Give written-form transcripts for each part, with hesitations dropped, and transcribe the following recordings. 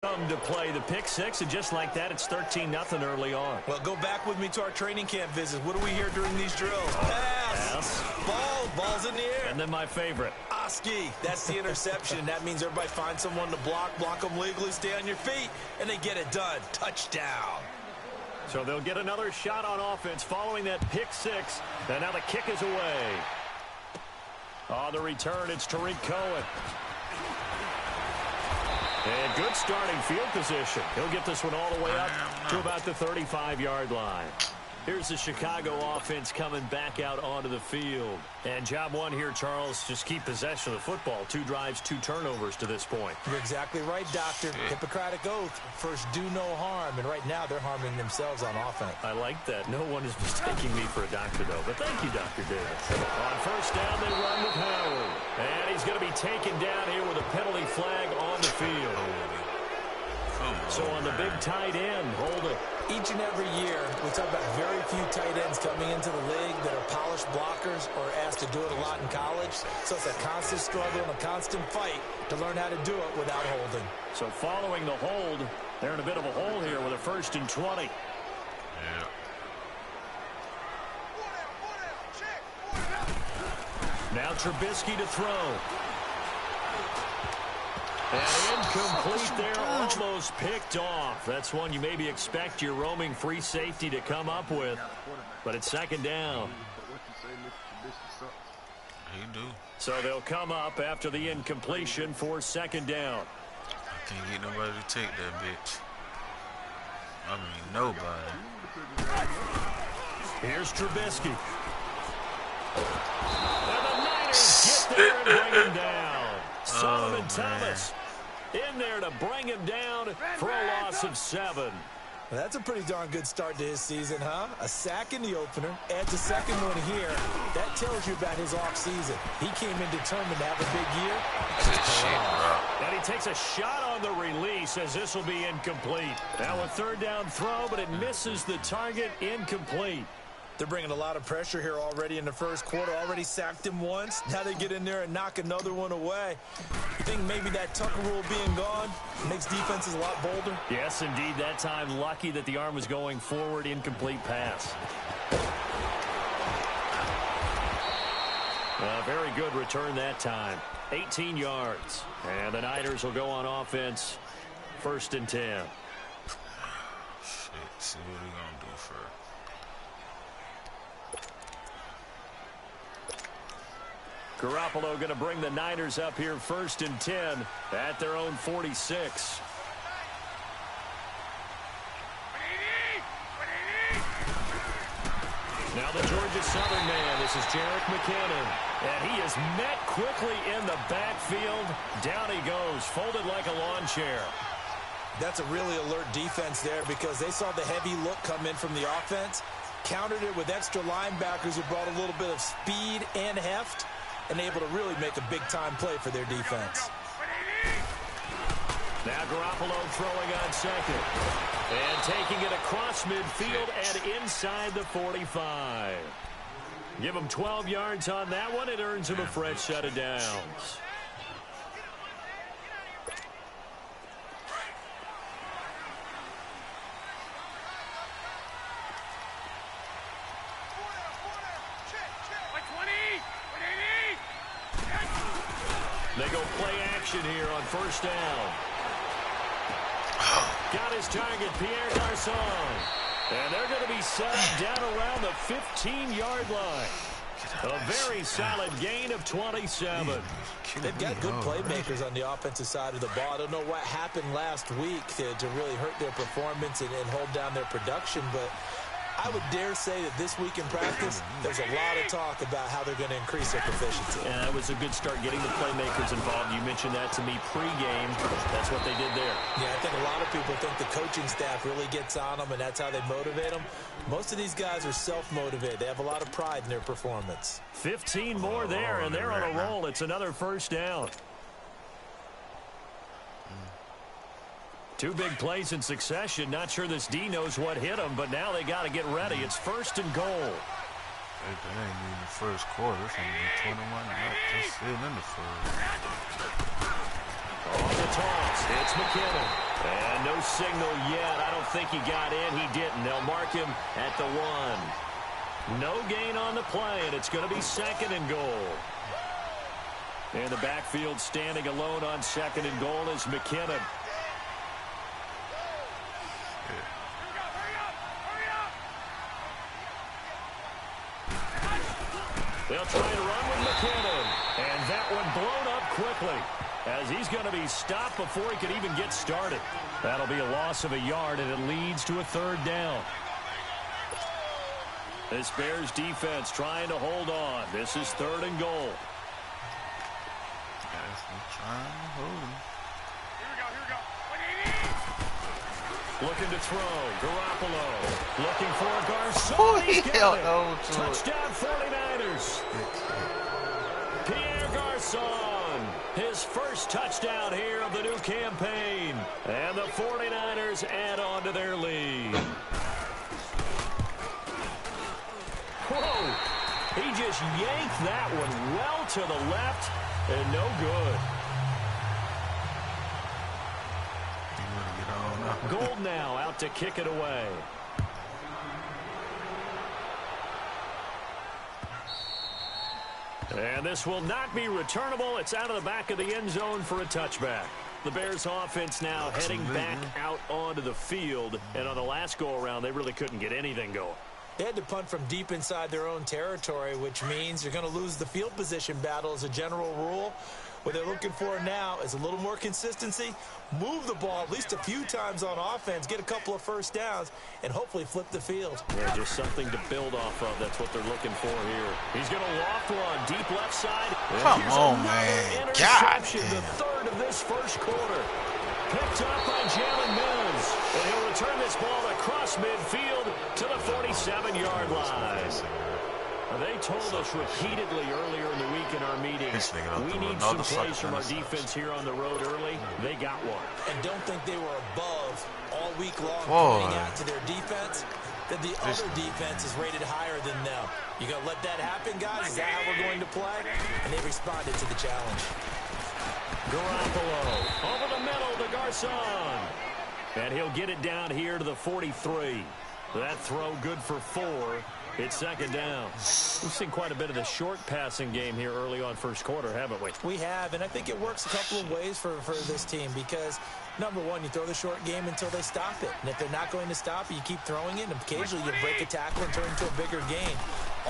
Come to play the pick six, and just like that, it's 13-0 early on. Well, go back with me to our training camp visit. What do we hear during these drills? Pass. Ball's in the air. And then my favorite. Oski. That's the interception. That means everybody finds someone to block them legally, stay on your feet, and they get it done. Touchdown. So they'll get another shot on offense following that pick six, and now the kick is away. On the return, it's Tariq Cohen. And good starting field position. He'll get this one all the way up to about the 35-yard line. Here's the Chicago offense coming back out onto the field. And job one here, Charles, just keep possession of the football. 2 drives, 2 turnovers to this point. You're exactly right, Doctor. Hippocratic oath. First, do no harm. And right now, they're harming themselves on offense. I like that. No one is mistaking me for a doctor, though. But thank you, Dr. Davis. On first down, they run with Howard. And he's going to be taken down here with a penalty flag on the field. So on the big tight end, holding. Each and every year, we talk about very few tight ends coming into the league that are polished blockers or asked to do it a lot in college. So it's a constant struggle and a constant fight to learn how to do it without holding. So following the hold, they're in a bit of a hole here with a 1st and 20. Yeah. Now Trubisky to throw. And incomplete there, almost picked off. That's one you maybe expect your roaming free safety to come up with. But it's 2nd down. He do. So they'll come up after the incompletion for 2nd down. I can't get nobody to take that bitch. I mean, nobody. Here's Trubisky. And the Niners get there and bring him down. Solomon Thomas in there to bring him down for a loss of 7. Well, that's a pretty darn good start to his season, huh? A sack in the opener, adds a second one here. That tells you about his offseason. He came in determined to have a big year. And he takes a shot on the release as this will be incomplete. Now a 3rd down throw, but it misses the target, incomplete. They're bringing a lot of pressure here already in the first quarter. Already sacked him once. Now they get in there and knock another one away. You think maybe that Tucker rule being gone makes defenses a lot bolder? Yes, indeed. That time lucky that the arm was going forward. Incomplete pass. A very good return that time. 18 yards. And the Niners will go on offense. 1st and 10. Shit, see what we gonna do first. Garoppolo going to bring the Niners up here 1st and 10 at their own 46. Now the Georgia Southern man. This is Jerick McKinnon. And he is met quickly in the backfield. Down he goes, folded like a lawn chair. That's a really alert defense there because they saw the heavy look come in from the offense, countered it with extra linebackers who brought a little bit of speed and heft, and able to really make a big-time play for their defense. Now Garoppolo throwing on 2nd. And taking it across midfield and inside the 45. Give him 12 yards on that one. It earns him a fresh set of downs. They go play action here on 1st down. Got his target, Pierre Garçon. And they're going to be set up down around the 15-yard line. A very solid gain of 27. They've got good playmakers on the offensive side of the ball. I don't know what happened last week to really hurt their performance and hold down their production, but I would dare say that this week in practice, there's a lot of talk about how they're going to increase their proficiency. And that was a good start getting the playmakers involved. You mentioned that to me pregame. That's what they did there. Yeah, I think a lot of people think the coaching staff really gets on them, and that's how they motivate them. Most of these guys are self-motivated. They have a lot of pride in their performance. 15 more there, and they're on a roll. It's another 1st down. 2 big plays in succession. Not sure this D knows what hit them, but now they got to get ready. It's 1st and goal. That ain't even the first quarter. It's only 21. Just sitting in the first. On the toss, it's McKinnon. And no signal yet. I don't think he got in. He didn't. They'll mark him at the 1. No gain on the play, and it's going to be 2nd and goal. And the backfield standing alone on 2nd and goal is McKinnon. They'll try to run with McKinnon. And that one blown up quickly as he's going to be stopped before he could even get started. That'll be a loss of a yard, and it leads to a 3rd down. This Bears defense trying to hold on. This is 3rd and goal. Trying to hold him. Looking to throw. Garoppolo. Looking for a Garcon. He's got it. Touchdown 49ers. Pierre Garcon. His first touchdown here of the new campaign. And the 49ers add on to their lead. Whoa. He just yanked that one well to the left and no good. Gold now out to kick it away. And this will not be returnable. It's out of the back of the end zone for a touchback. The Bears offense now heading back out onto the field. And on the last go-around, they really couldn't get anything going. They had to punt from deep inside their own territory, which means you're going to lose the field position battle as a general rule. What they're looking for now is a little more consistency, move the ball at least a few times on offense, get a couple of first downs, and hopefully flip the field. Yeah, just something to build off of. That's what they're looking for here. He's going to loft one deep left side. Come on, man. God damn. The 3rd of this first quarter. Picked up by Jalen Mills. And he'll return this ball across midfield to the 47-yard line. They told us repeatedly earlier in the week in our meetings, we need some plays from our defense here on the road early. They got one. And don't think they were above all week long pointing out to their defense, that the other defense is rated higher than them. You going to let that happen, guys? Is that how we're going to play? And they responded to the challenge. Garoppolo over the middle to Garcon. And he'll get it down here to the 43. That throw good for 4. It's 2nd down. We've seen quite a bit of the short passing game here early on first quarter, haven't we? We have, and I think it works a couple of ways for this team because, number one, you throw the short game until they stop it. And if they're not going to stop it, you keep throwing it, and occasionally you break a tackle and turn it into a bigger gain.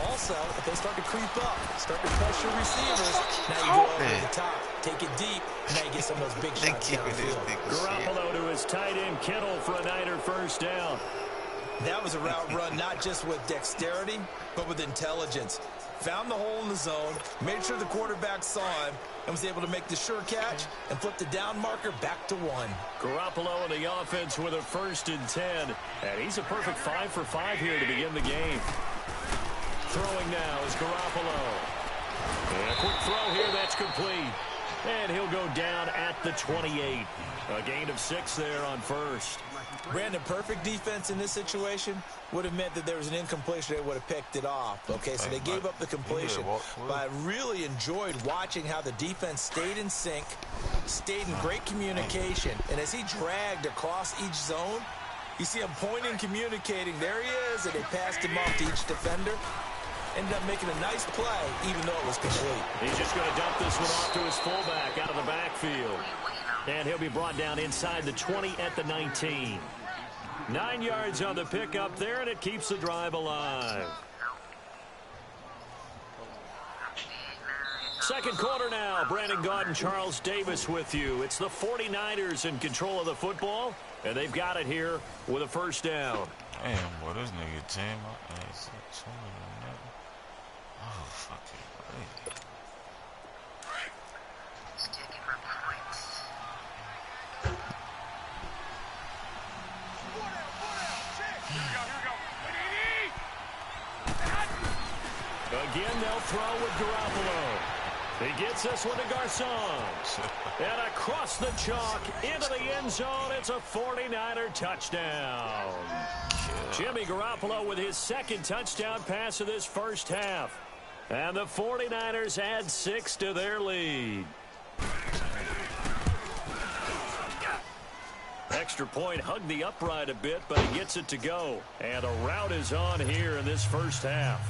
Also, if they start to creep up, start to pressure receivers, now you go over the top, take it deep, and now you get some of those big shots downfield. Garoppolo to his tight end, Kittle, for a Niner first down. That was a route run not just with dexterity, but with intelligence. Found the hole in the zone, made sure the quarterback saw him, and was able to make the sure catch and flip the down marker back to 1. Garoppolo in the offense with a 1st and 10. And he's a perfect 5 for 5 here to begin the game. Throwing now is Garoppolo. And a quick throw here, that's complete. And he'll go down at the 28. A gain of 6 there on 1st. Brandon, perfect defense in this situation would have meant that there was an incompletion. They would have picked it off. Okay, so they gave up the completion. But I really enjoyed watching how the defense stayed in sync, stayed in great communication. And as he dragged across each zone, you see him pointing, communicating. There he is, and they passed him off to each defender. Ended up making a nice play, even though it was complete. He's just going to dump this one off to his fullback out of the backfield. And he'll be brought down inside the 20 at the 19. 9 yards on the pickup there, and it keeps the drive alive. Second quarter now. Brandon Gaud and Charles Davis with you. It's the 49ers in control of the football, and they've got it here with a 1st down. Damn, boy, this nigga team. Oh, fucking play. Again, they'll throw with Garoppolo. He gets this one to Garcon. And across the chalk into the end zone, it's a 49er touchdown. Jimmy Garoppolo with his 2nd touchdown pass of this first half. And the 49ers add 6 to their lead. Extra point, hugged the upright a bit, but he gets it to go. And a rout is on here in this first half.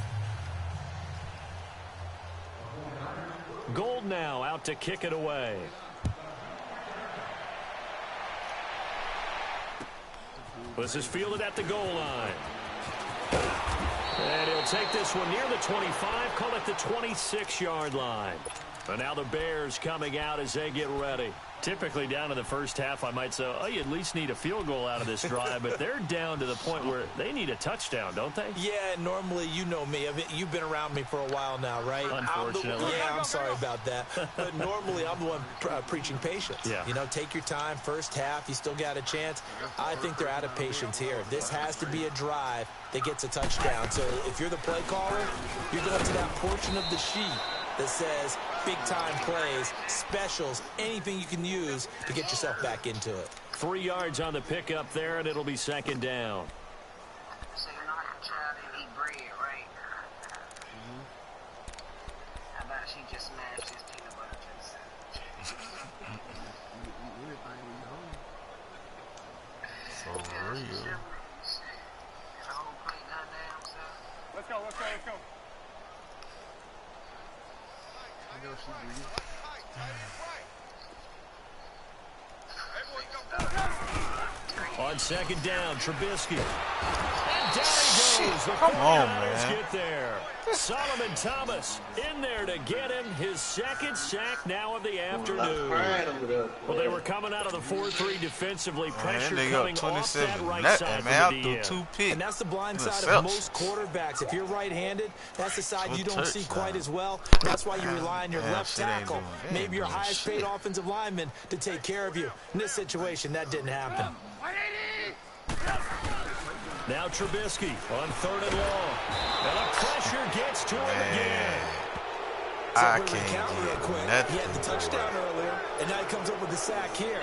Gold now out to kick it away. This is fielded at the goal line. And he'll take this one near the 25, call it the 26-yard line. But now the Bears coming out as they get ready. Typically down to the first half, I might say, oh, you at least need a field goal out of this drive, but they're down to the point where they need a touchdown, don't they? Yeah, normally, you know me. I mean, you've been around me for a while now, right? Unfortunately. I'm sorry about that. But normally, I'm the one preaching patience. Yeah. You know, take your time. First half, you still got a chance. I think they're out of patience here. This has to be a drive that gets a touchdown. So if you're the play caller, you're going to that portion of the sheet that says big-time plays, specials, anything you can use to get yourself back into it. 3 yards on the pickup there, and it'll be second down. So you're not a child and eat bread, right? How about she just smashed his peanut butter to the sandwich? So real. The whole plate goddamn stuff. Let's go, let's go, let's go. On second down, Trubisky. And down he goes. The Come on, 49ers man. get there. Solomon Thomas in there to get him his second sack now of the afternoon. Well, they were coming out of the 4-3 defensively. Pressure they coming got off that 27 right nothing, side man. for I the threw DN. 2 picks. And that's the blind side Myself. of most quarterbacks. If you're right-handed, that's the side you don't see touchdown. quite as well. That's why you rely on your Damn, left shit ain't tackle, doing- maybe your ain't doing highest-paid shit. offensive lineman to take care of you. In this situation, that didn't happen. Now Trubisky on 3rd and long. And the pressure gets to him again. I So can't count real get quick. nothing. He had the touchdown earlier, and now he comes up with the sack here.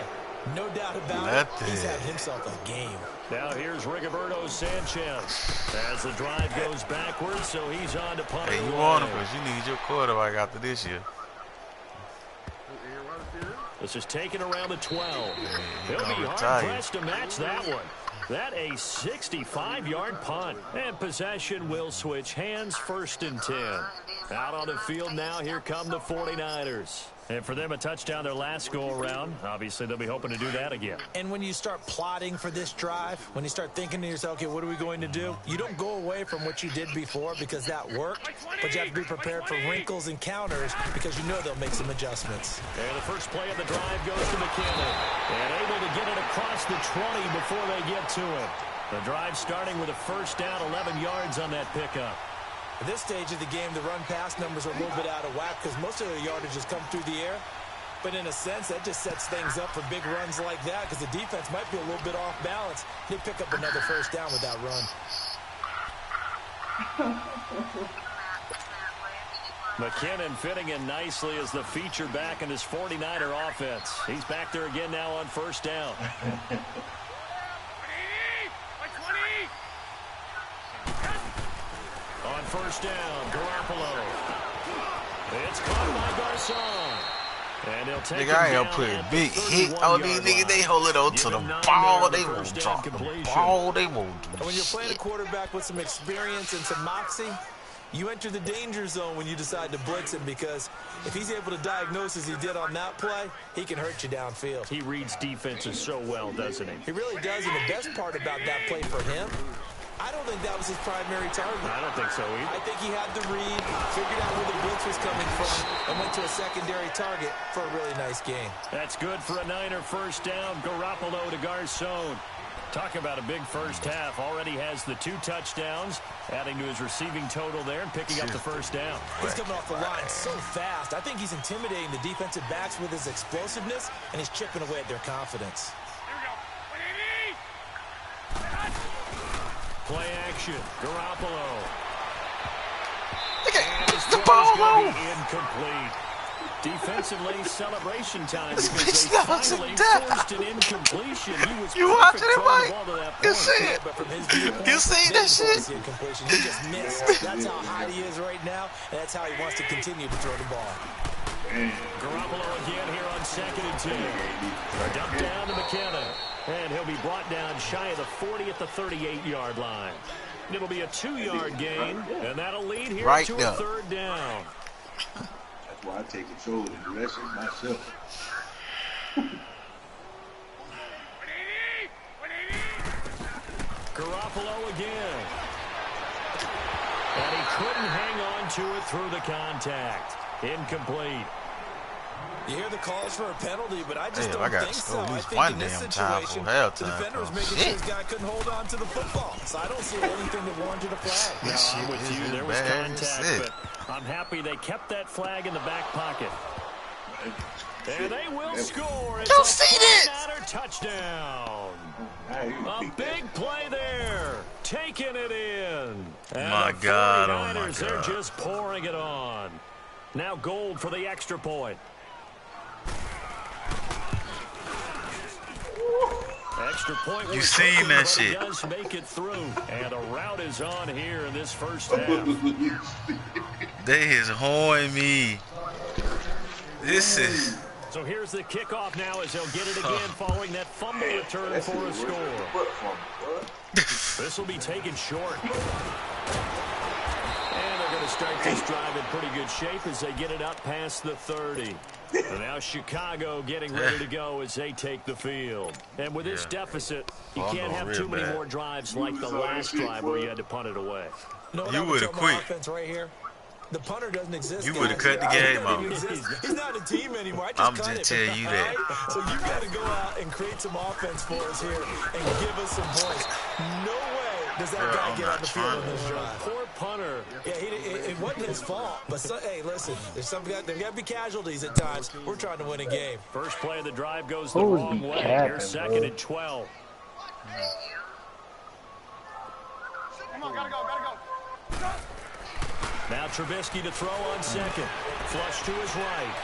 No doubt about it. He's Nothing. had himself a game. Now here's Rigoberto Sanchez as the drive goes backwards, so he's on to punt. Hey, it you away. want him because you need your quarterback after this year. This is taken around the 12. He'll gonna be retire. hard-pressed to match that one. That a 65-yard punt. And possession will switch hands, 1st and 10. Out on the field now, here come the 49ers. And for them, a touchdown their last go-around. Obviously, they'll be hoping to do that again. And when you start plotting for this drive, when you start thinking to yourself, okay, what are we going to do? You don't go away from what you did before because that worked, but you have to be prepared for wrinkles and counters because you know they'll make some adjustments. And the first play of the drive goes to McKinnon. And able to get it across the 20 before they get to it. The drive starting with a first down, 11 yards on that pickup. At this stage of the game, the run-pass numbers are a little bit out of whack because most of their yardage has come through the air. But in a sense, that just sets things up for big runs like that because the defense might be a little bit off balance. They pick up another first down with that run. McKinnon fitting in nicely as the feature back in this 49er offense. He's back there again now on first down. On first down, Garoppolo. It's caught by Garcon. And he'll take Nigga, I him ain't down put a at big the hit on these 31-yard niggas. line. They hold it on Give to the him 9 ball. yards They of won't first down drop the completion. ball. They won't do And when you're playing a shit. quarterback with some experience and some moxie, you enter the danger zone when you decide to blitz him because if he's able to diagnose as he did on that play, he can hurt you downfield. He reads defenses so well, doesn't he? He really does, and the best part about that play for him, I don't think that was his primary target. I don't think so either. I think he had the read, figured out where the blitz was coming from, and went to a secondary target for a really nice game. That's good for a Niner first down. Garoppolo to Garcon. Talk about a big first half. Already has the 2 touchdowns, adding to his receiving total there and picking up the first down. He's coming off the line so fast. I think he's intimidating the defensive backs with his explosiveness, and he's chipping away at their confidence. Play action. Garoppolo. Nigga, And his the throw is ball going to low. be incomplete. Defensively, celebration time This because bitch they knows finally it down. forced an incompletion. He was You perfect watching it, throwing Mike? the ball to that You point. see it? But from his viewpoint, You seen they that didn't shit? force the incompletion. He just missed. That's how high he is right now, and that's how he wants to continue to throw the ball. Garoppolo again here on 2nd and 10. Dump down to McKinnon. And he'll be brought down shy of the 40 at the 38-yard line. It'll be a 2-yard gain, and that'll lead here to a third down. That's why I take control of the direction myself. Garoppolo again. And he couldn't hang on to it through the contact. Incomplete. You hear the calls for a penalty, but I just don't think so. I think one in this damn time situation, for halftime. the defender was making sure his guy couldn't hold on to the football. So I don't see anything that warranted a flag. No, I'm with you. There was contact, but I'm happy they kept that flag in the back pocket. And they will score. It's a touchdown. A big play there. Taking it in. And my the God, 49ers, they're just pouring it on. Now Gold for the extra point. Extra point. You seen that shit. Does make it through. And a route is on here in this first half. They is hoeing me. This is... So here's the kickoff now as they'll get it again following that fumble return for a score. This will be taken short. And they're going to start this drive in pretty good shape as they get it up past the 30. And now Chicago getting ready to go as they take the field. And with this deficit, you can't have too many more drives like the last drive where you had to punt it away. You would have quit. Right here. The punter doesn't exist. You would have cut the game off. He's not a team anymore. I'm just telling you that. Right? So you got to go out and create some offense for us here and give us some points. No way does that guy get on the field on this drive. Poor punter. Yeah, it wasn't his fault. But hey, listen, there's got to be casualties at times. We're trying to win a game. First play of the drive goes the wrong way. Here's second and 12. Come on, gotta go. Now Trubisky to throw on second. Flush to his right.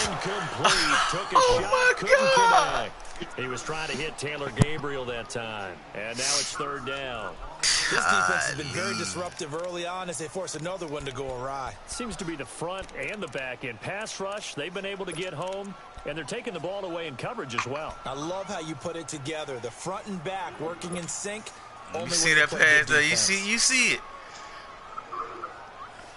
Incomplete. Took a shot. Couldn't connect. He was trying to hit Taylor Gabriel that time. And now it's third down. This defense has been very disruptive early on as they force another one to go awry. Seems to be the front and the back end. Pass rush, they've been able to get home, and they're taking the ball away in coverage as well. I love how you put it together. The front and back working in sync. You see that pass there? You see it.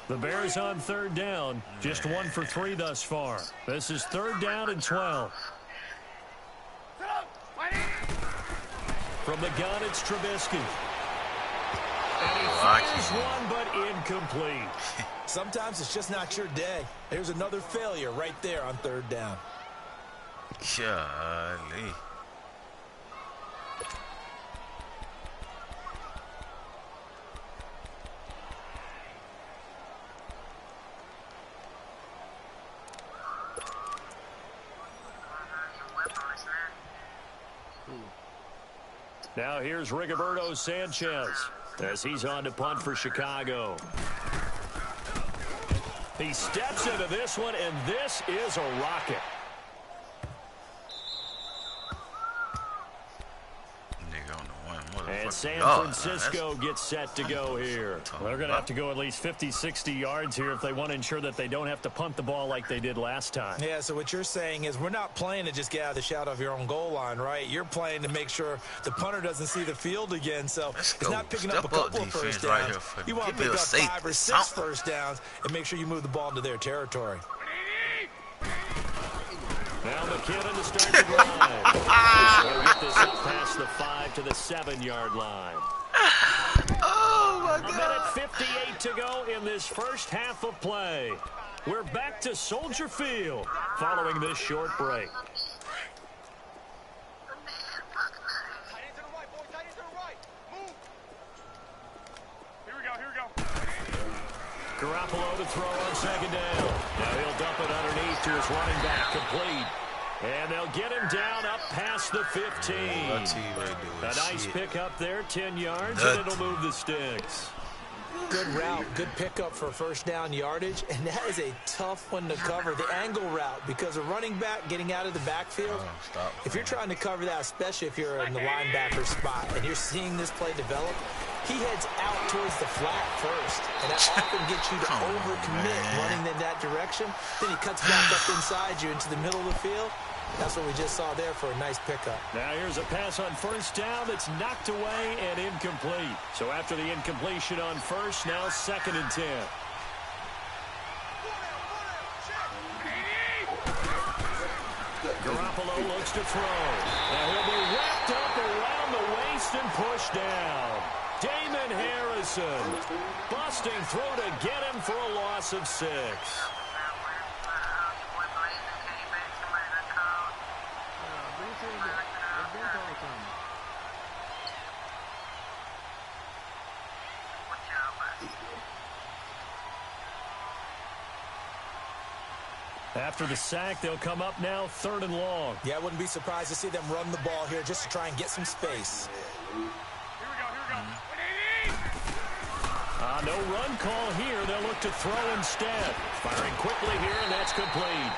The Bears on third down, just 1 for 3 thus far. This is third down and 12. From the gun, it's Trubisky. And he throws one, but incomplete. Sometimes it's just not your day. There's another failure right there on third down. Golly. Now here's Rigoberto Sanchez as he's on to punt for Chicago. He steps into this one, and this is a rocket. And San Francisco gets set to go here. They're going to have to go at least 50, 60 yards here if they want to ensure that they don't have to punt the ball like they did last time. Yeah, so what you're saying is we're not playing to just get out of the shadow of your own goal line, right? You're playing to make sure the punter doesn't see the field again, so it's not picking up a couple of first downs. You want to pick up 5 or 6 first downs and make sure you move the ball into their territory. Now McKinnon to start the drive. They'll get this up past the 5 to the 7-yard line. Oh, my God. A minute 58 to go in this first half of play. We're back to Soldier Field following this short break. Garoppolo to throw on second down. Now he'll dump it underneath to his running back, complete. And they'll get him down up past the 15. A nice pickup there, 10 yards, and it'll move the sticks. Good route, good pickup for first down yardage, and that is a tough one to cover, the angle route, because a running back getting out of the backfield, if you're trying to cover that, especially if you're in the linebacker spot and you're seeing this play develop, he heads out towards the flat first, and that often gets you to overcommit running in that direction. Then he cuts back up inside you into the middle of the field. That's what we just saw there for a nice pickup. Now here's a pass on first down that's knocked away and incomplete. So after the incompletion on first, now 2nd and 10. Garoppolo looks to throw. Now he'll be wrapped up around the waist and pushed down. Damon Harrison busting through to get him for a loss of 6. After the sack, they'll come up now 3rd and long. Yeah, I wouldn't be surprised to see them run the ball here just to try and get some space. No run call here. They'll look to throw instead. Firing quickly here, and that's complete.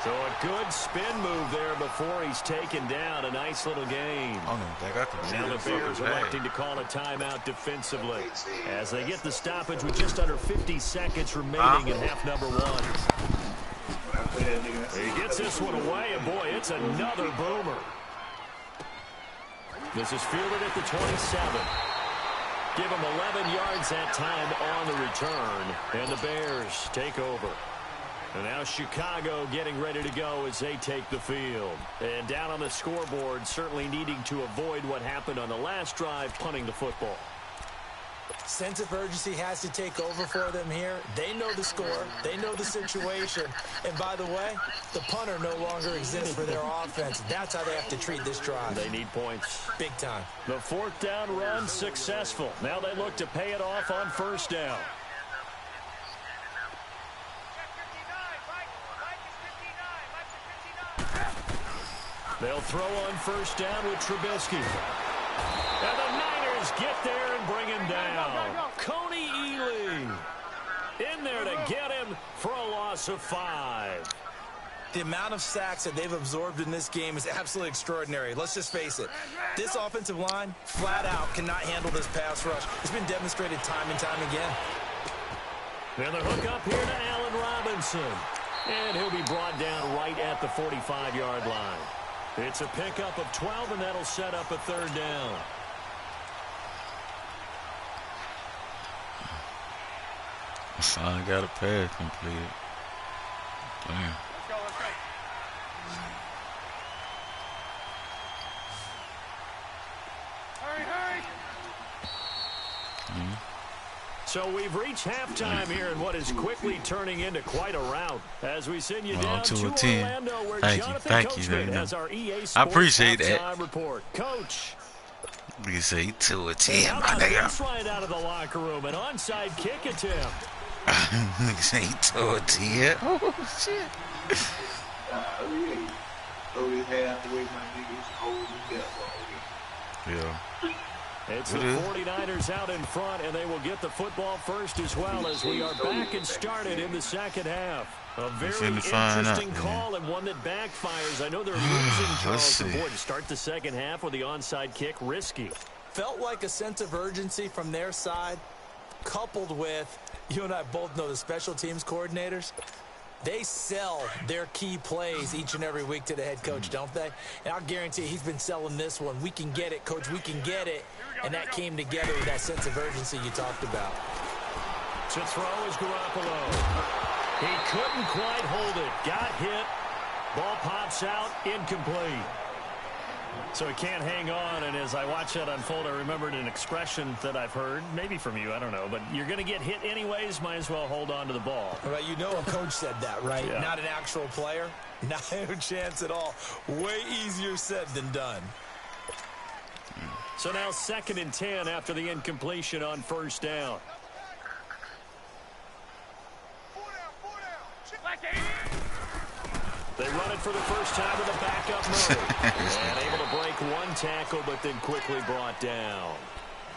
So a good spin move there before he's taken down. A nice little game. I don't think I can Now the Bears electing to call a timeout defensively as they get the stoppage with just under 50 seconds remaining in half number 1. He gets this one away, and boy, it's another boomer. This is fielded at the 27. Give him 11 yards that time on the return, and the Bears take over. And now Chicago getting ready to go as they take the field. And down on the scoreboard, certainly needing to avoid what happened on the last drive, punting the football. Sense of urgency has to take over for them here. They know the score. They know the situation. And by the way, the punter no longer exists for their offense. That's how they have to treat this drive. They need points. Big time. The 4th down run successful. Now they look to pay it off on 1st down. They'll throw on 1st down with Trubisky. And the Niners get there and bring him down. Coney Ely in there to get him for a loss of 5. The amount of sacks that they've absorbed in this game is absolutely extraordinary. Let's just face it. This offensive line, flat out, cannot handle this pass rush. It's been demonstrated time and time again. And the hook up here to Allen Robinson. And he'll be brought down right at the 45-yard line. It's a pickup of 12, and that'll set up a 3rd down. Finally got a pass completed. Damn. Let's go. Hurry. So we've reached halftime here in what is quickly turning into quite a rout as we send you down to Orlando, where Jonathan Coachman has our EA Sports I appreciate that. Report. Coach. We say 2 or 10, How my about nigga. this right out of the locker room, an onside kick attempt. Nigga say 2 or 10. Oh, shit. Throw his half away, my niggas. Hold him down. Yeah. It's the 49ers out in front, and they will get the football first as well as we are back and started in the 2nd half. A very interesting call and one that backfires. I know they're losing Charles Boyd to start the 2nd half with the onside kick. Risky. Felt like a sense of urgency from their side, coupled with, you and I both know the special teams coordinators. They sell their key plays each and every week to the head coach, don't they? And I'll guarantee he's been selling this one. We can get it, coach. We can get it. And that came together with that sense of urgency you talked about. To throw is Garoppolo. He couldn't quite hold it. Got hit. Ball pops out. Incomplete. So he can't hang on, and as I watch that unfold, I remembered an expression that I've heard, maybe from you, I don't know, but you're going to get hit anyways, might as well hold on to the ball. Well, you know a coach said that, right? Yeah. Not an actual player. Not a chance at all. Way easier said than done. So now 2nd and 10 after the incompletion on 1st down. They run it for the first time with a backup mode. And able to break one tackle, but then quickly brought down.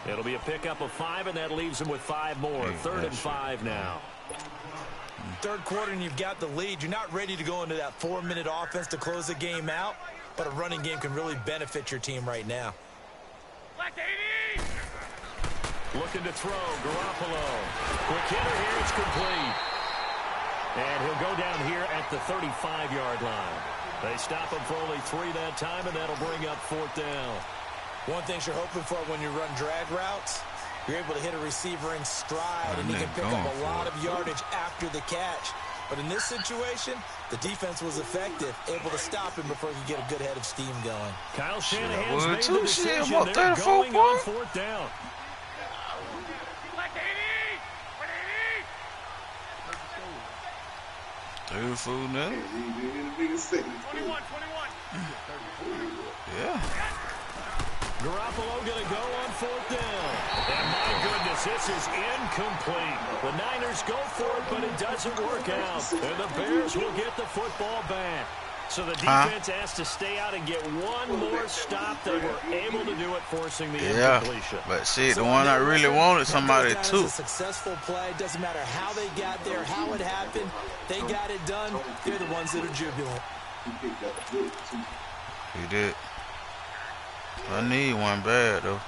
It'll be a pickup of 5, and that leaves them with 5 more. 3rd and 5 now. 3rd quarter, and you've got the lead. You're not ready to go into that 4-minute offense to close the game out, but a running game can really benefit your team right now. Looking to throw, Garoppolo. Quick hitter here, it's complete. And he'll go down here at the 35-yard line. They stop him for only 3 that time, and that'll bring up 4th down. One thing you're hoping for when you run drag routes, you're able to hit a receiver in stride, and he can pick up a lot of yardage after the catch. But in this situation, the defense was effective, able to stop him before he could get a good head of steam going. Kyle Shanahan's made the decision. They're going on 4th down. Third food now. 21. Yeah. Garoppolo going to go on 4th down. And my goodness, this is incomplete. The Niners go for it, but it doesn't work out. And the Bears will get the football back. So the defense has to stay out and get one more stop. They were able to do it, forcing the incompletion. But see, the one I really wanted, somebody too. A successful play. Doesn't matter how they got there, how it happened. They got it done. They're the ones that are jubilant. He did. I need one bad though.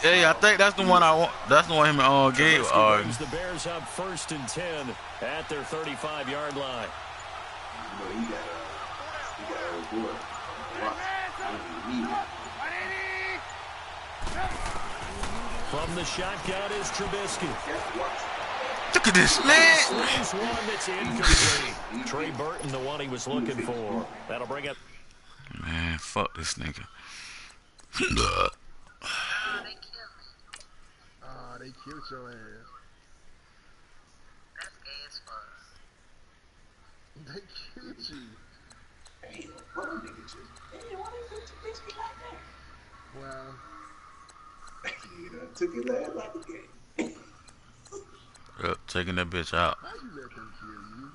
Hey, I think that's the one I want. That's the one him and gave. The Bears up 1st and 10 at their 35-yard line. From the shotgun is Trubisky. Look at this, man. Slings one that's incomplete. Trey Burton, the one he was looking for. That'll bring up. Man, fuck this nigga. They killed your ass. That's gay as fuck. They killed you. Hey, what a nigga just. Hey, why they put your bitch be like that? Well, You done took his ass out the game. Yep, taking that bitch out. how you let them kill you?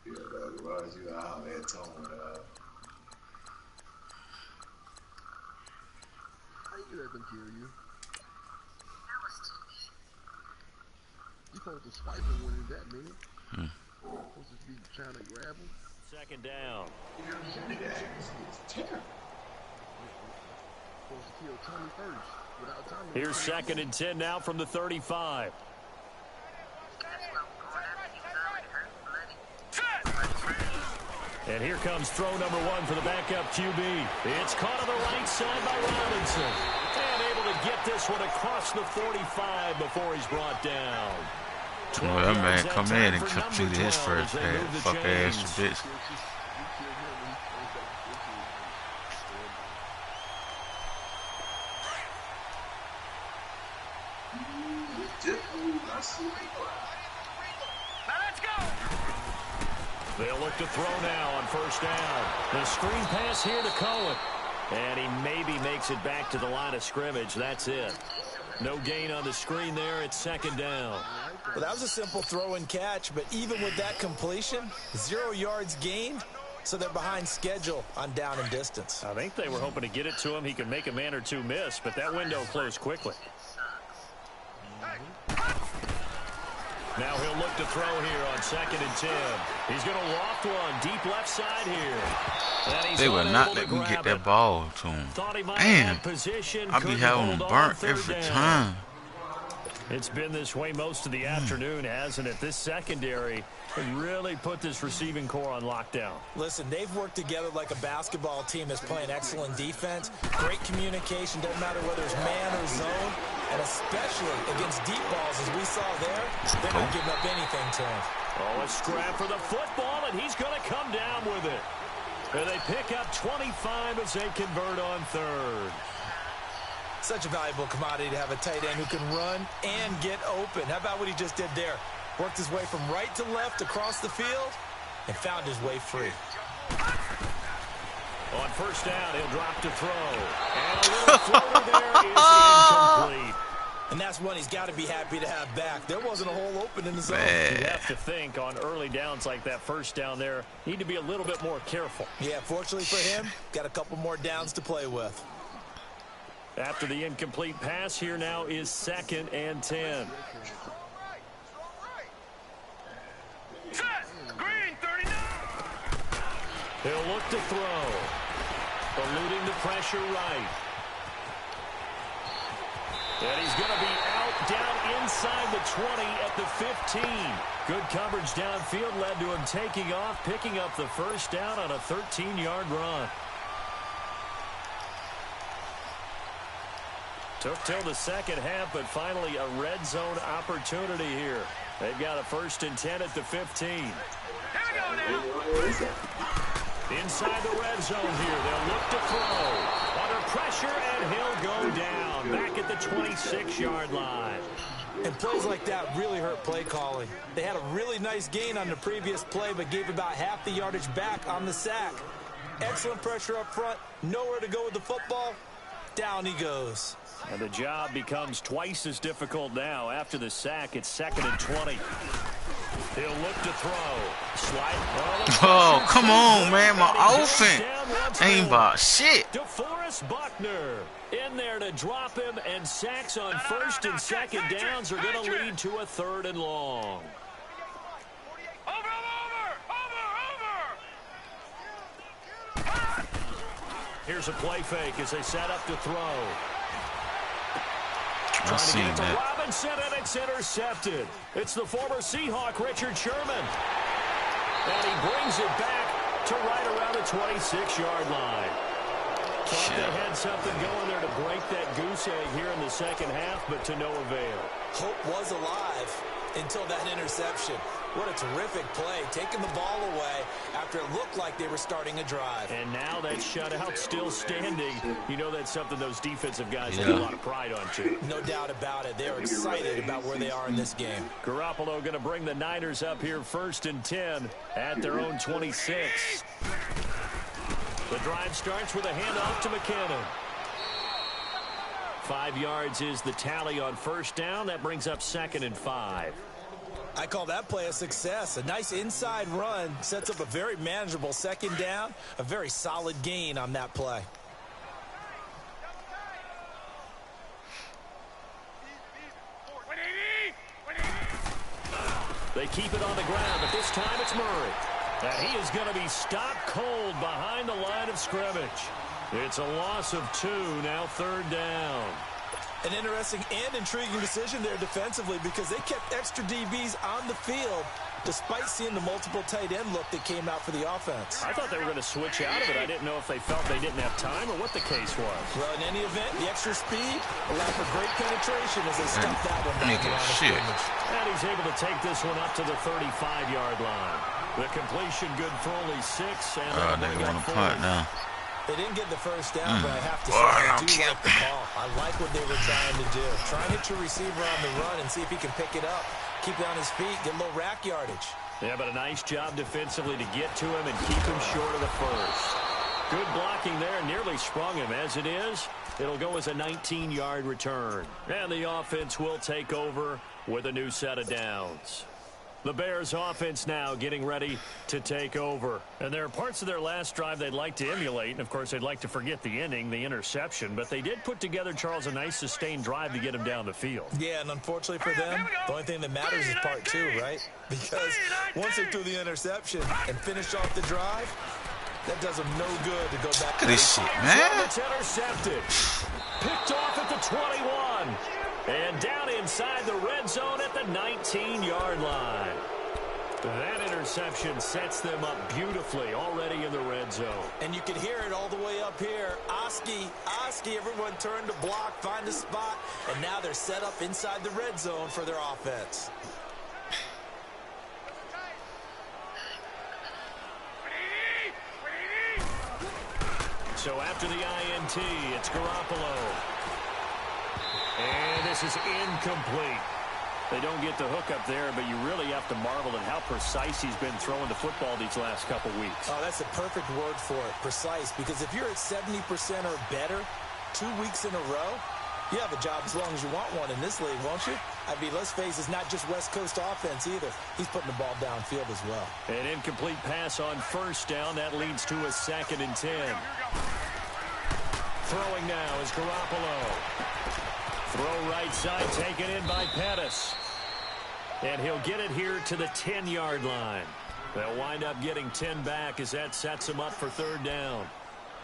Yeah, dog, why was you out there tone How you let them kill you? That was too easy. You supposed to swipe him when it's that minute. Supposed to be trying to grab him. 2nd down. Nigga, it's terrible. Supposed to kill Tommy first. Without Tommy. Here's 2nd and 10 now from the 35. That's what I'm going after. He was already hurt, bloody. And here comes throw number 1 for the backup QB. It's caught on the right side by Robinson. And able to get this one across the 45 before he's brought down. Well, that man come in and completed his first pass. Fuck ass bitch. They'll look to throw now on 1st down. The screen pass here to Cohen. And he maybe makes it back to the line of scrimmage. That's it. No gain on the screen there. It's 2nd down. Well, that was a simple throw and catch, but even with that completion, 0 yards gained, so they're behind schedule on down and distance. I think they were hoping to get it to him. He could make a man or two miss, but that window closed quickly. Now he'll look to throw here on 2nd and 10. He's going to loft one deep left side here. They will not let me get that ball to him. Damn, I be having him burnt every time. It's been this way most of the afternoon, hasn't it? This secondary really put this receiving core on lockdown. Listen, they've worked together like a basketball team that's playing excellent defense. Great communication, doesn't matter whether it's man or zone. And especially against deep balls, as we saw there, they're not giving up anything to him. Oh, a scrap for the football, and he's going to come down with it. And they pick up 25 as they convert on 3rd. Such a valuable commodity to have a tight end who can run and get open. How about what he just did there? Worked his way from right to left across the field and found his way free. On 1st down, he'll drop to throw. And a little floater there is incomplete. And that's one he's got to be happy to have back. There wasn't a hole open in the zone. You have to think on early downs like that 1st down there, need to be a little bit more careful. Yeah, fortunately for him, got a couple more downs to play with. After the incomplete pass, here now is 2nd and 10. He'll look to throw. Eluding the pressure right. And he's going to be out down inside the 20 at the 15. Good coverage downfield led to him taking off, picking up the first down on a 13-yard run. Took till the second half, but finally a red zone opportunity here. They've got a 1st and 10 at the 15. Here we go now. Inside the red zone here, they'll look to throw. Under pressure, and he'll go down. Back at the 26-yard line. And plays like that really hurt play calling. They had a really nice gain on the previous play, but gave about half the yardage back on the sack. Excellent pressure up front. Nowhere to go with the football. Down he goes. And the job becomes twice as difficult now. After the sack, it's 2nd and 20. He'll look to throw. Slide. Oh, come on, man. My offense ain't about shit. DeForest Buckner in there to drop him, and sacks on 1st and 2nd downs are going to lead to a 3rd and long. Here's a play fake as they set up to throw. I seen that. Robinson, and it's intercepted. It's the former Seahawk, Richard Sherman. And he brings it back to right around the 26-yard line. Thought they had something going there to break that goose egg here in the second half, but to no avail. Hope was alive until that interception. What a terrific play, taking the ball away after it looked like they were starting a drive. And now that shutout still standing. You know that's something those defensive guys have a lot of pride on, too. No doubt about it. They're excited about where they are in this game. Garoppolo going to bring the Niners up here 1st and 10 at their own 26. The drive starts with a handoff to McKinnon. 5 yards is the tally on 1st down. That brings up 2nd and 5. I call that play a success. A nice inside run sets up a very manageable 2nd down. A very solid gain on that play. They keep it on the ground, but this time it's Murray. And he is going to be stopped cold behind the line of scrimmage. It's a loss of 2, now 3rd down. An interesting and intriguing decision there defensively because they kept extra DBs on the field despite seeing the multiple tight end look that came out for the offense. I thought they were going to switch out of it. I didn't know if they felt they didn't have time or what the case was. Well, in any event, the extra speed allowed for great penetration as they stuffed that one back around the scrimmage. And he's able to take this one up to the 35-yard line. The completion good for only 6. And they want to punt now. They didn't get the first down, but I have to say I do like the call. I like what they were trying to do. Try and hit your receiver on the run and see if he can pick it up. Keep it on his feet, get a little rack yardage. Yeah, but a nice job defensively to get to him and keep him short of the first. Good blocking there, nearly sprung him. As it is, it'll go as a 19-yard return. And the offense will take over with a new set of downs. The Bears offense now getting ready to take over. And there are parts of their last drive they'd like to emulate. And, of course, they'd like to forget the ending, the interception. But they did put together, Charles, a nice sustained drive to get him down the field. Yeah, and unfortunately for them, the only thing that matters is part 2, right? Because once they threw the interception and finished off the drive, that does them no good to go back to this shit, man. It's intercepted. Picked off at the 21. And down inside the red zone at the 19-yard line. That interception sets them up beautifully already in the red zone. And you can hear it all the way up here. Oski, everyone turned to block, find a spot, and now they're set up inside the red zone for their offense. So after the INT, it's Garoppolo. And this is incomplete. They don't get the hook up there, but you really have to marvel at how precise he's been throwing the football these last couple weeks. Oh, that's the perfect word for it, precise, because if you're at 70% or better 2 weeks in a row, you have a job as long as you want one in this league, won't you? I mean, let's face it, it's not just West Coast offense either. He's putting the ball downfield as well. An incomplete pass on 1st down. That leads to a 2nd and 10. Throwing now is Garoppolo. Throw right side, taken in by Pettis. And he'll get it here to the 10-yard line. They'll wind up getting 10 back as that sets him up for 3rd down.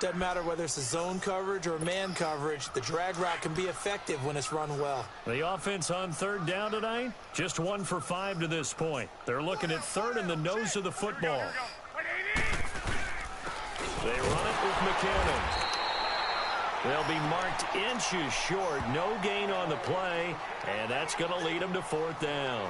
Doesn't matter whether it's a zone coverage or man coverage, the drag route can be effective when it's run well. The offense on third down tonight, just 1 for 5 to this point. They're looking at third in the nose of the football. They run it with McKinnon. They'll be marked inches short. No gain on the play, and that's going to lead them to fourth down.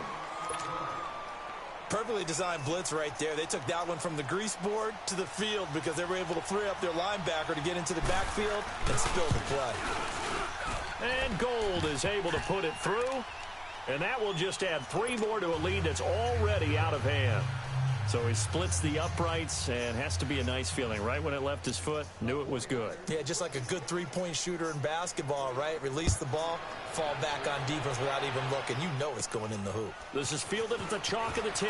Perfectly designed blitz right there. They took that one from the grease board to the field because they were able to free up their linebacker to get into the backfield and spill the play. And Gold is able to put it through, and that will just add 3 more to a lead that's already out of hand. So he splits the uprights, and has to be a nice feeling. Right when it left his foot, knew it was good. Yeah, just like a good three-point shooter in basketball, right? Release the ball, fall back on defense without even looking. You know it's going in the hoop. This is fielded at the chalk of the 10.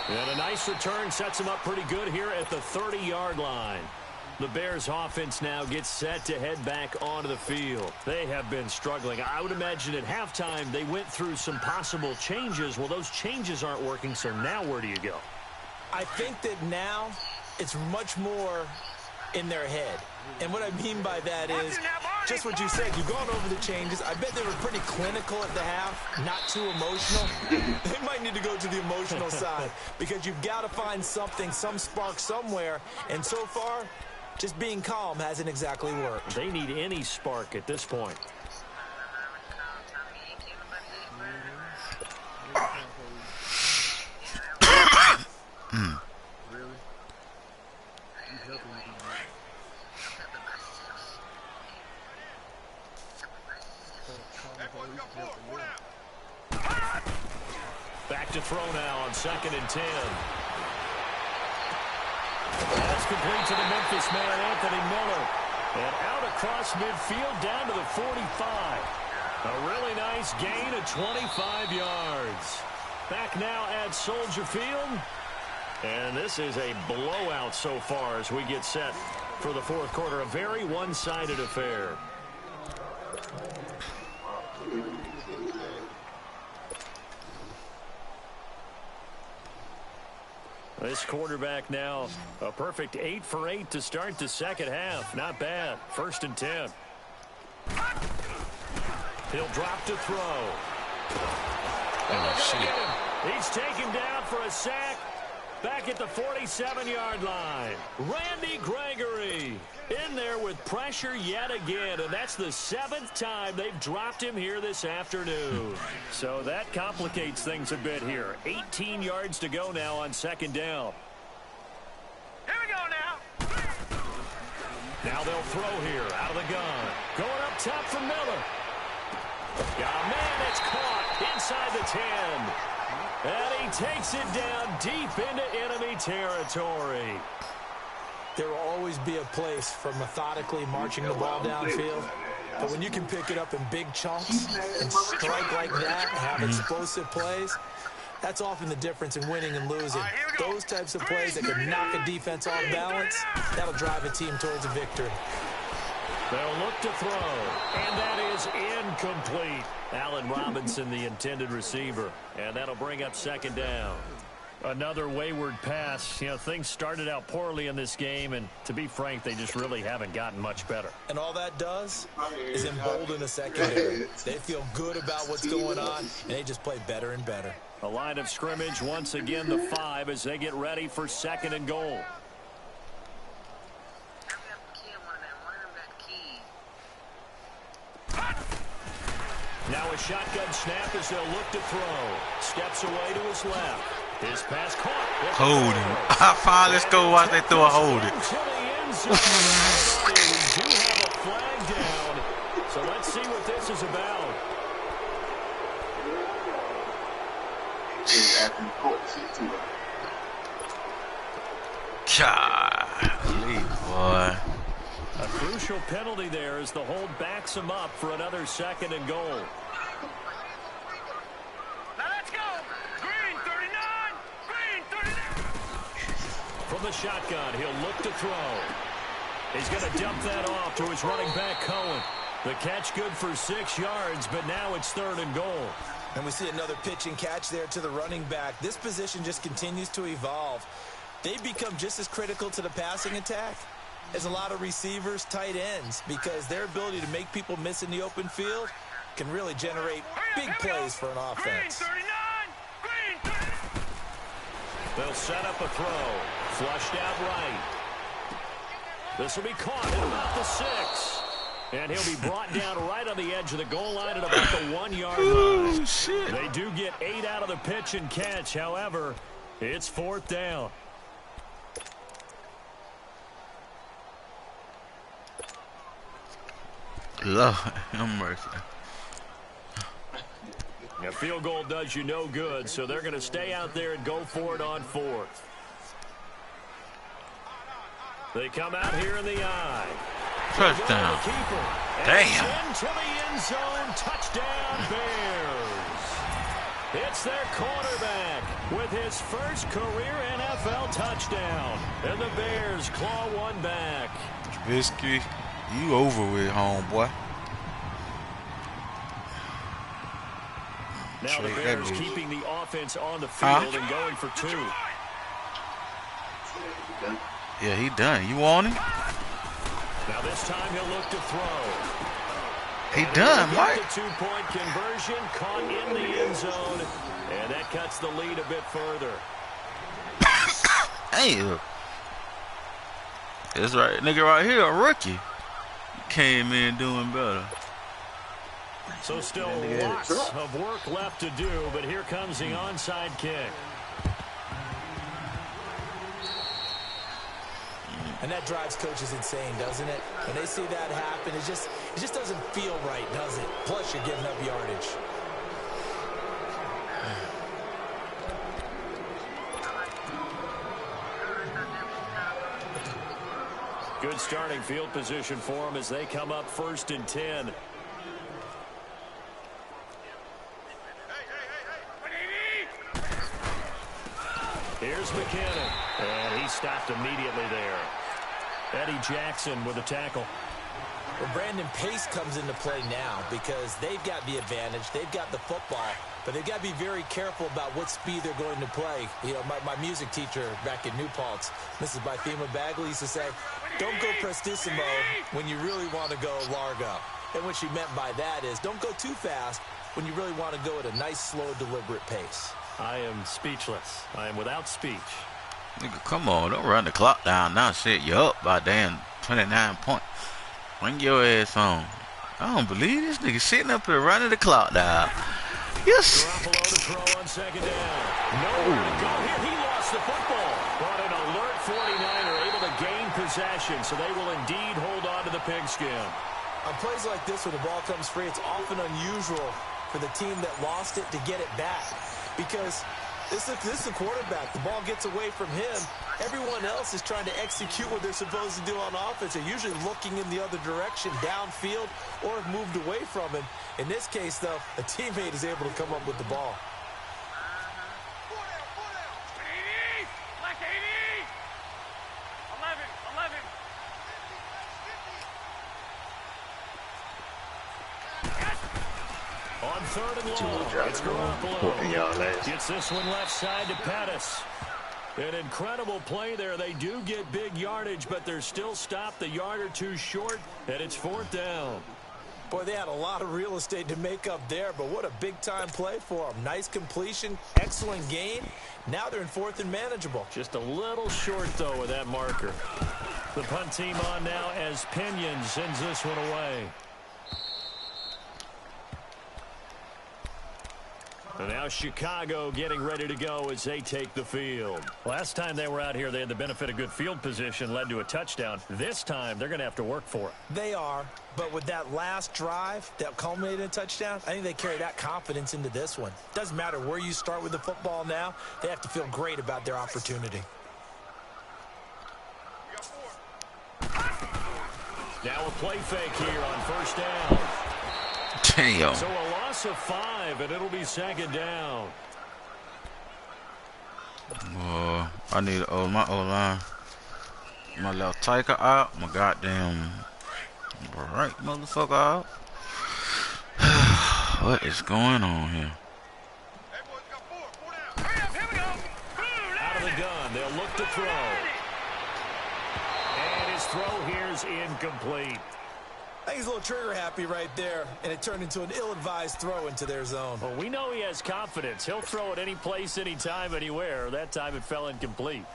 And a nice return sets him up pretty good here at the 30-yard line. The Bears offense now gets set to head back onto the field. They have been struggling. I would imagine at halftime they went through some possible changes. Well, those changes aren't working, so now where do you go? I think that now it's much more in their head. And what I mean by that is just what you said. You've gone over the changes. I bet they were pretty clinical at the half, not too emotional. They might need to go to the emotional side because you've got to find something, some spark somewhere. And so far, just being calm hasn't exactly worked. They need any spark at this point. Back to throw now on 2nd and 10. That's complete to the Memphis man, Anthony Miller. And out across midfield down to the 45. A really nice gain of 25 yards. Back now at Soldier Field. And this is a blowout so far as we get set for the fourth quarter. A very one-sided affair. This quarterback now a perfect 8 for 8 to start the second half. Not bad. 1st and 10. He'll drop to throw. Oh, shit. He's taken down for a sack back at the 47-yard line. Randy Gregory in there with pressure yet again, and that's the 7th time they've dropped him here this afternoon. So that complicates things a bit here. 18 yards to go now on 2nd down. Here we go now. Now they'll throw here out of the gun. Going up top for Miller. Got a man that's caught inside the 10. And he takes it down deep into enemy territory. There will always be a place for methodically marching the ball downfield. But when you can pick it up in big chunks and strike like that and have explosive plays, that's often the difference in winning and losing. Those types of plays that can knock a defense off balance, that'll drive a team towards a victory. They'll look to throw, and that is incomplete. Allen Robinson, the intended receiver, and that'll bring up 2nd down. Another wayward pass. You know, things started out poorly in this game, and to be frank, they just really haven't gotten much better. And all that does is embolden a secondary. They feel good about what's going on, and they just play better and better. A line of scrimmage, once again the 5 as they get ready for 2nd and goal. Now a shotgun snap as they'll look to throw. Steps away to his left. His pass caught. Hold him. Fine, let's go watch they throw a hold it. We do have a flag down. So let's see what this is about. Golly, boy. A crucial penalty there as the hold backs him up for another 2nd and goal. Now let's go. Green 39. Green 39. From the shotgun, he'll look to throw. He's going to dump that off to his running back, Cohen. The catch good for 6 yards, but now it's 3rd and goal. And we see another pitch and catch there to the running back. This position just continues to evolve. they become just as critical to the passing attack as a lot of receivers, tight ends, because their ability to make people miss in the open field can really generate big plays for an offense. They'll set up a throw. Flushed out right. This will be caught at about the 6. And he'll be brought down right on the edge of the goal line at about the 1-yard line. Shit. They do get 8 out of the pitch and catch. However, it's 4th down. Lord have mercy. A field goal does you no good, so they're going to stay out there and go for it on 4th. They come out here in the eye. Touchdown. Damn. Into the end zone. Touchdown, Bears. It's their quarterback with his first career NFL touchdown. And the Bears claw one back. Trubisky, you over with, homeboy. Now the Bears keeping the offense on the field and going for 2. Yeah, he done. You want him? Now this time he'll look to throw. He done, Mike. The 2-point conversion caught in the end zone, and that cuts the lead a bit further. Hey, this right, nigga right here, a rookie, came in doing better. So still lots of work left to do, but here comes the onside kick. And that drives coaches insane, doesn't it? When they see that happen, it just doesn't feel right, does it? Plus, you're giving up yardage. Good starting field position for them as they come up 1st and 10. Here's McKinnon, and he stopped immediately there. Eddie Jackson with a tackle. Well, Brandon, pace comes into play now because they've got the advantage. They've got the football, but they've got to be very careful about what speed they're going to play. You know, my music teacher back in New Paltz, Mrs. Bythema Bagley, used to say, don't go prestissimo when you really want to go largo. And what she meant by that is don't go too fast when you really want to go at a nice, slow, deliberate pace. I am speechless. I am without speech. Nigga, come on, don't run the clock down now. Shit, you up by damn 29 points. Bring your ass on. I don't believe this nigga sitting up here running the clock down. Yes. Garoppolo to throw on 2nd down. Nowhere to go here. He lost the football. But an alert 49er able to gain possession, so they will indeed hold on to the pigskin. On plays like this, when the ball comes free, it's often unusual for the team that lost it to get it back. Because this is the quarterback. The ball gets away from him. Everyone else is trying to execute what they're supposed to do on offense. They're usually looking in the other direction, downfield, or have moved away from him. In this case, though, a teammate is able to come up with the ball. On 3rd and long, it's Garoppolo. Gets this one left side to Pettis. An incredible play there. They do get big yardage, but they're still stopped a yard or 2 short, and it's 4th down. Boy, they had a lot of real estate to make up there, but what a big-time play for them. Nice completion, excellent gain. Now they're in 4th and manageable. Just a little short, though, with that marker. The punt team on now as Pinion sends this one away. And now Chicago getting ready to go as they take the field. Last time they were out here, they had the benefit of good field position, led to a touchdown. This time, they're going to have to work for it. They are, but with that last drive that culminated in a touchdown, I think they carry that confidence into this one. Doesn't matter where you start with the football now, they have to feel great about their opportunity. Now a play fake here on 1st down. Damn. So a loss of 5, and it'll be 2nd down. I need my O-line. My left tackle out. My goddamn right motherfucker out. What is going on here? Out of the gun. 1. They'll look to throw. And his throw here's incomplete. I think he's a little trigger happy right there, and it turned into an ill-advised throw into their zone. Well, we know he has confidence. He'll throw it any place, anytime, anywhere. That time it fell incomplete.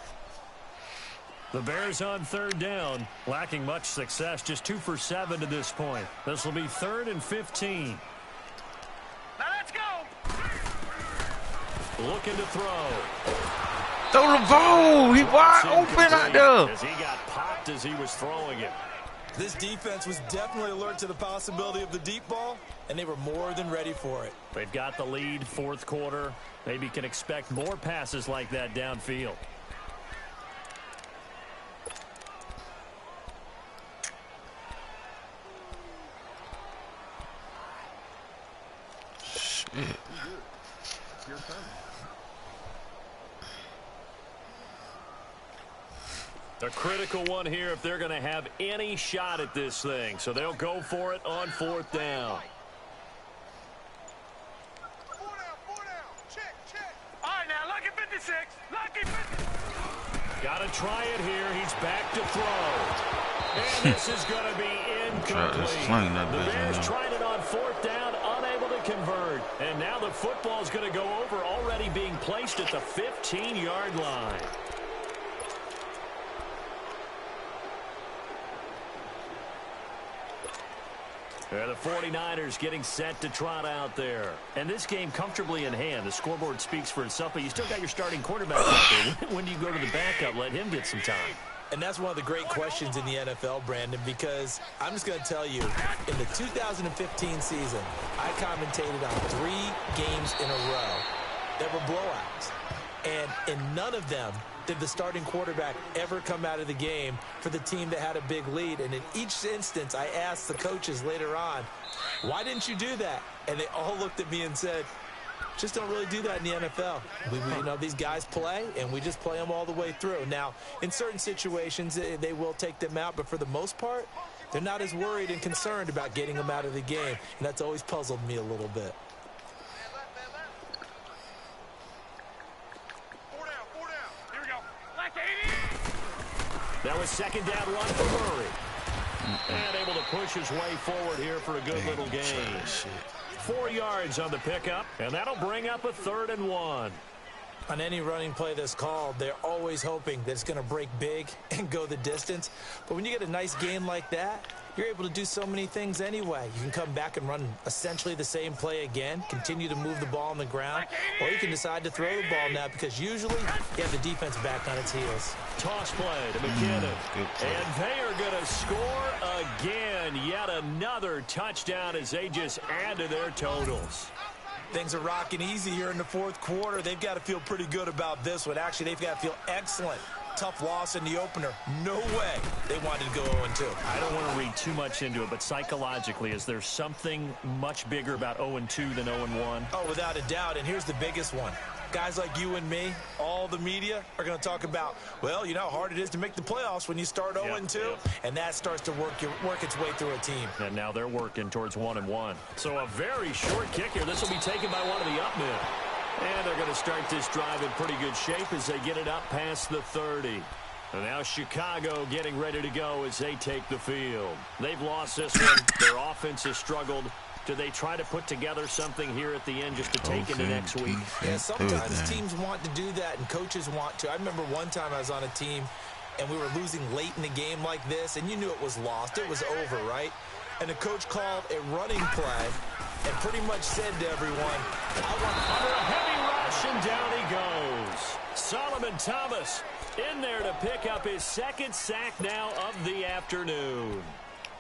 The Bears on 3rd down, lacking much success, just 2 for 7 to this point. This will be 3rd and 15. Now let's go. Looking to throw. Throw the ball. He wide open out there. As he got popped as he was throwing it. This defense was definitely alert to the possibility of the deep ball, and they were more than ready for it. They've got the lead, 4th quarter. Maybe can expect more passes like that downfield. Shit. Your turn. A critical one here if they're going to have any shot at this thing. So they'll go for it on 4th down. 4 down. Check. All right, now, lucky 56. Lucky 56. Got to try it here. He's back to throw. And this is going to be incomplete. The Bears tried it on 4th down, unable to convert. And now the football is going to go over, already being placed at the 15-yard line. The 49ers getting set to trot out there. And this game comfortably in hand. The scoreboard speaks for itself, but you still got your starting quarterback out there. When do you go to the backup? Let him get some time. And that's one of the great questions in the NFL, Brandon, because I'm just going to tell you, in the 2015 season, I commentated on 3 games in a row that were blowouts. And in none of them did the starting quarterback ever come out of the game for the team that had a big lead. And in each instance, I asked the coaches later on, why didn't you do that? And they all looked at me and said, just don't really do that in the NFL. You know, these guys play, and we just play them all the way through. Now, in certain situations, they will take them out, but for the most part, they're not as worried and concerned about getting them out of the game. And that's always puzzled me a little bit. 4 down. Here we go. Like 80. That was 2nd down run for Murray. And able to push his way forward here for a good little gain. 4 yards on the pickup, and that'll bring up a 3rd and 1. On any running play that's called, they're always hoping that it's going to break big and go the distance. But when you get a nice gain like that, you're able to do so many things anyway. You can come back and run essentially the same play again, continue to move the ball on the ground, or you can decide to throw the ball now because usually you have the defense back on its heels. Toss play to McKinnon. And they are going to score again. Yet another touchdown as they just add to their totals. Things are rocking easy here in the 4th quarter. They've got to feel pretty good about this one. Actually, they've got to feel excellent. Tough loss in the opener. No way they wanted to go 0-2. I don't want to read too much into it, but psychologically, is there something much bigger about 0-2 than 0-1? Oh, without a doubt, and here's the biggest one. Guys like you and me, all the media, are going to talk about, well, you know how hard it is to make the playoffs when you start 0-2, and that starts to work its way through a team. And now they're working towards 1-1. So a very short kick here. This will be taken by one of the up men. And they're going to start this drive in pretty good shape as they get it up past the 30. And now Chicago getting ready to go as they take the field. They've lost this one. Their offense has struggled. Do they try to put together something here at the end just to take into next week? Yeah, sometimes teams want to do that and coaches want to. I remember one time I was on a team and we were losing late in the game like this, and you knew it was lost. It was over, right? And the coach called a running play and pretty much said to everyone, I want under a heavy rush, and down he goes. Solomon Thomas in there to pick up his 2nd sack now of the afternoon.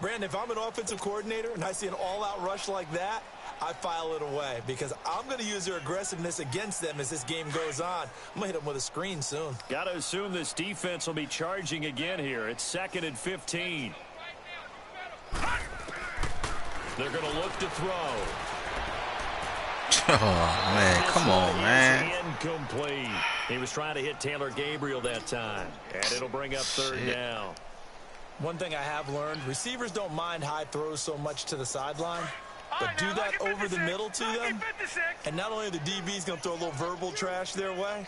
Brandon, if I'm an offensive coordinator and I see an all-out rush like that, I file it away because I'm going to use their aggressiveness against them as this game goes on. I'm going to hit them with a screen soon. Got to assume this defense will be charging again here. It's 2nd and 15. They're going to look to throw. Oh, man. Come on, man. Incomplete. He was trying to hit Taylor Gabriel that time. And it'll bring up 3rd down. One thing I have learned, receivers don't mind high throws so much to the sideline, but do that over the middle to them, and not only are the DBs going to throw a little verbal trash their way,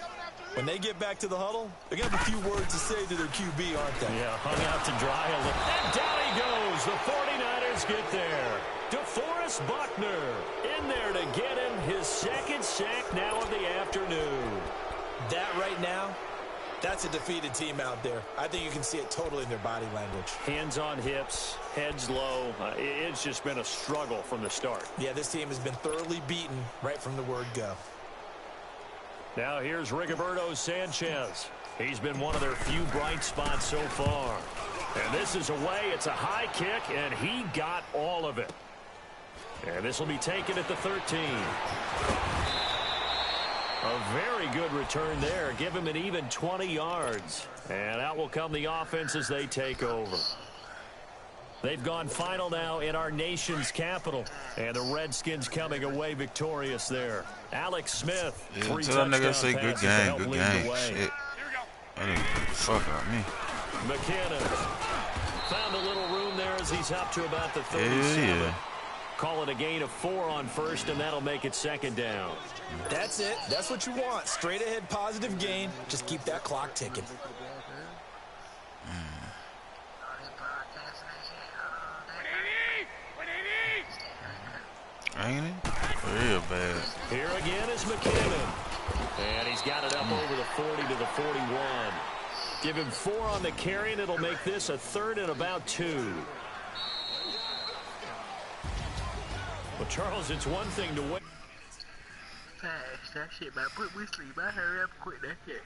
When they get back to the huddle, they're going to have a few words to say to their QB, aren't they? Yeah, hung out to dry a little. And down he goes. The 49ers get there. DeForest Buckner in there to get him his second sack now of the afternoon. That right now, that's a defeated team out there. I think you can see it totally in their body language. Hands on hips, heads low. It's just been a struggle from the start. Yeah, this team has been thoroughly beaten right from the word go. Now here's Rigoberto Sanchez. He's been one of their few bright spots so far. And this is away. It's a high kick, and he got all of it. And this will be taken at the 13. A very good return there. Give him an even 20 yards. And out will come the offense as they take over. They've gone final now in our nation's capital. And the Redskins coming away victorious there. Alex Smith, 3 touchdown passes to help lead the way. Shit. That didn't fuck out me. McKinnon found a little room there as he's up to about the 37. Yeah. Call it a gain of 4 on first, and that'll make it second down. That's it. That's what you want. Straight ahead positive gain. Just keep that clock ticking. Ain't it? Real bad. Here again is McKinnon. And he's got it up over the 40 to the 41. Give him 4 on the carry, and it'll make this a third and about 2. Well, Charles, it's one thing to win. Facts, that shit, man. Put me to sleep. I hurry up and quit that shit.